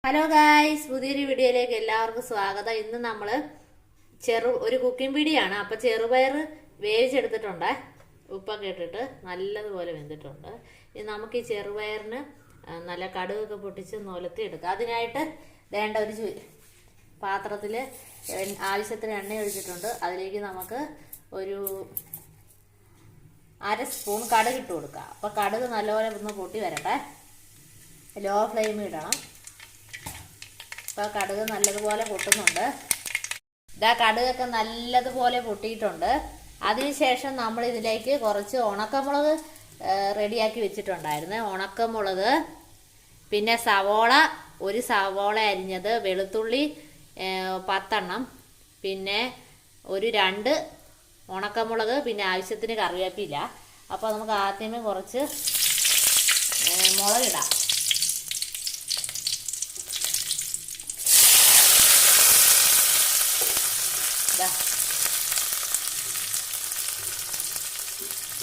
Hello guys, പുതിയൊരു വീഡിയോയിലേക്ക് എല്ലാവർക്കും സ്വാഗതം. ഇന്ന് നമ്മൾ ഒരു കുക്കിംഗ് വീഡിയോ ആണ്. അപ്പോൾ ചെറുപയർ വേവിച്ചെടുത്തിട്ടുണ്ട്, ഉപ്പൊക്കെ ഇട്ടിട്ട് നല്ലതുപോലെ വെന്തിട്ടുണ്ട്. ഇത് നമുക്ക് ഈ ചെറുപയറിന് നല്ല കടുകൊക്കെ പൊട്ടിച്ച് നൊലത്തി എടുക്കാം. അതിനായിട്ട് വേണ്ട ഒരു പാത്രത്തിൽ ആവശ്യത്തിന് എണ്ണ ഒഴിച്ചിട്ടുണ്ട്. അതിലേക്ക് നമുക്ക് ഒരു അര സ്പൂൺ കടുക് ഇട്ട് കൊടുക്കാം. അപ്പോൾ കടുക് നല്ലപോലെ ഒന്ന് പൊട്ടി വരട്ടെ. ലോ ഫ്ലെയിമിൽ ഇടണം. അപ്പോൾ കടുക് നല്ലതുപോലെ പൊട്ടുന്നുണ്ട്. ഇതാ കടുകൊക്കെ നല്ലതുപോലെ പൊട്ടിയിട്ടുണ്ട്. അതിനുശേഷം നമ്മൾ ഇതിലേക്ക് കുറച്ച് ഉണക്കമുളക് റെഡിയാക്കി വെച്ചിട്ടുണ്ടായിരുന്നു. ഉണക്കമുളക്, പിന്നെ ഒരു സവോള അരിഞ്ഞത്, വെളുത്തുള്ളി 10 എണ്ണം, പിന്നെ ഒരു 2 ഉണക്കമുളക്, പിന്നെ ആവശ്യത്തിന് കറിവേപ്പില. അപ്പോൾ നമുക്ക് ആദ്യമേ കുറച്ച് മുളകിടാം.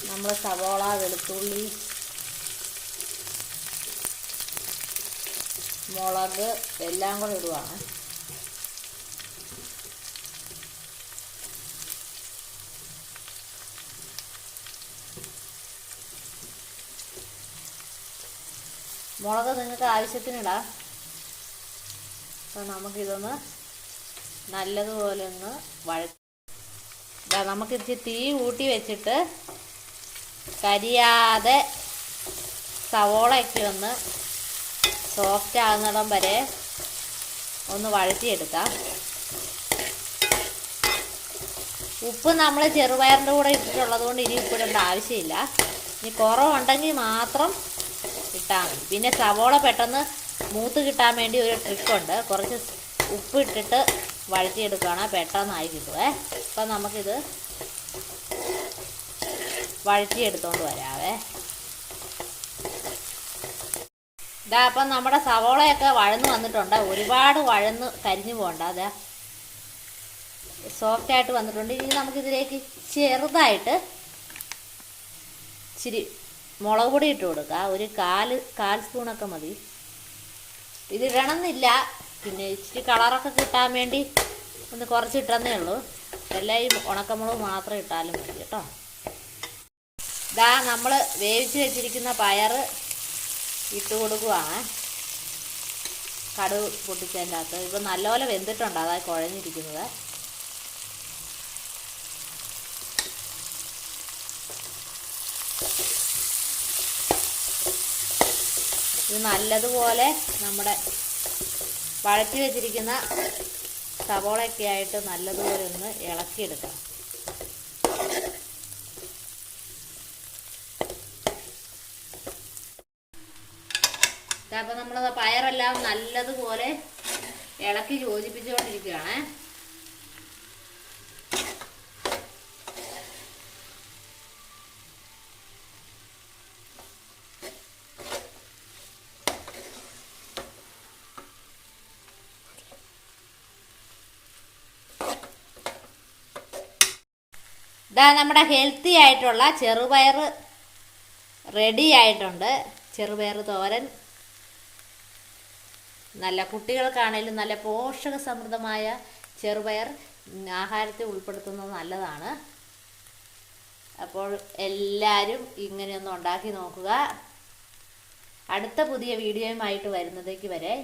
നമ്മൾ സവോള, വെളുത്തുള്ളി, മുളക് എല്ലാം കൂടെ ഇടുവാണ്. മുളക് നിങ്ങൾക്ക് ആവശ്യത്തിനിടാം. അപ്പോൾ നമുക്കിതൊന്ന് നല്ലതുപോലെ ഒന്ന് നമുക്കിച്ചിരി തീ കൂട്ടി വെച്ചിട്ട് കരിയാതെ സവോളയൊക്കെ ഒന്ന് സോഫ്റ്റ് ആകുന്നിടം വരെ ഒന്ന് വഴറ്റിയെടുക്കാം. ഉപ്പ് നമ്മൾ ചെറുപയറിൻ്റെ കൂടെ ഇട്ടിട്ടുള്ളത് കൊണ്ട് ഇനി ഉപ്പിടേണ്ട ആവശ്യമില്ല. ഇനി കുറവുണ്ടെങ്കിൽ മാത്രം ഇട്ടാൽ മതി. പിന്നെ സവോള പെട്ടെന്ന് മൂത്ത് കിട്ടാൻ വേണ്ടി ഒരു ട്രിക്കുണ്ട്. കുറച്ച് ഉപ്പ് ഇട്ടിട്ട് വഴറ്റിയെടുക്കുകയാണ്, പെട്ടെന്നായി കിട്ടുമേ. അപ്പം നമുക്കിത് വഴറ്റിയെടുത്തോണ്ട് വരാവേ. അപ്പം നമ്മുടെ സവോളയൊക്കെ വഴന്ന് വന്നിട്ടുണ്ട്. ഒരുപാട് വഴന്ന് കരിഞ്ഞു പോകണ്ട. അതെ, സോഫ്റ്റായിട്ട് വന്നിട്ടുണ്ട്. ഇനി നമുക്കിതിലേക്ക് ചെറുതായിട്ട് ഇച്ചിരി മുളക് പൊടി ഇട്ട് കൊടുക്കുക. ഒരു കാൽ സ്പൂണൊക്കെ മതി. ഇതിടണമെന്നില്ല, പിന്നെ ഇച്ചിരി കളറൊക്കെ കിട്ടാൻ വേണ്ടി ഒന്ന് കുറച്ച് ഇട്ടെന്നേ ഉള്ളൂ. എല്ലാം ഈ ഉണക്കമുളക് മാത്രം ഇട്ടാലും മതി കേട്ടോ. ഇതാ നമ്മൾ വേവിച്ച് വെച്ചിരിക്കുന്ന പയർ ഇട്ട് കൊടുക്കുവാണ്. കടുക് പൊട്ടിച്ചതിൻ്റെ അകത്ത് ഇപ്പം നല്ലപോലെ വെന്തിട്ടുണ്ട്, അതായത് കുഴഞ്ഞിരിക്കുന്നത്. ഇത് നല്ലതുപോലെ നമ്മുടെ വഴറ്റി വെച്ചിരിക്കുന്ന സവോളയൊക്കെ ആയിട്ട് നല്ലതുപോലെ ഒന്ന് ഇളക്കിയെടുക്കാം. അപ്പോൾ നമ്മൾ പയറെല്ലാം നല്ലതുപോലെ ഇളക്കി യോജിപ്പിച്ചുകൊണ്ടിരിക്കുകയാണ്. ഇതാ നമ്മുടെ ഹെൽത്തി ആയിട്ടുള്ള ചെറുപയർ റെഡി ആയിട്ടുണ്ട്. ചെറുപയർ തോരൻ നല്ല കുട്ടികൾക്കാണേലും നല്ല പോഷക സമൃദ്ധമായ ചെറുപയർ ആഹാരത്തിൽ ഉൾപ്പെടുത്തുന്നത് നല്ലതാണ്. അപ്പോൾ എല്ലാവരും ഇങ്ങനെയൊന്ന് ഉണ്ടാക്കി നോക്കുക. അടുത്ത പുതിയ വീഡിയോയുമായിട്ട് വരുന്നതേക്ക് വരെ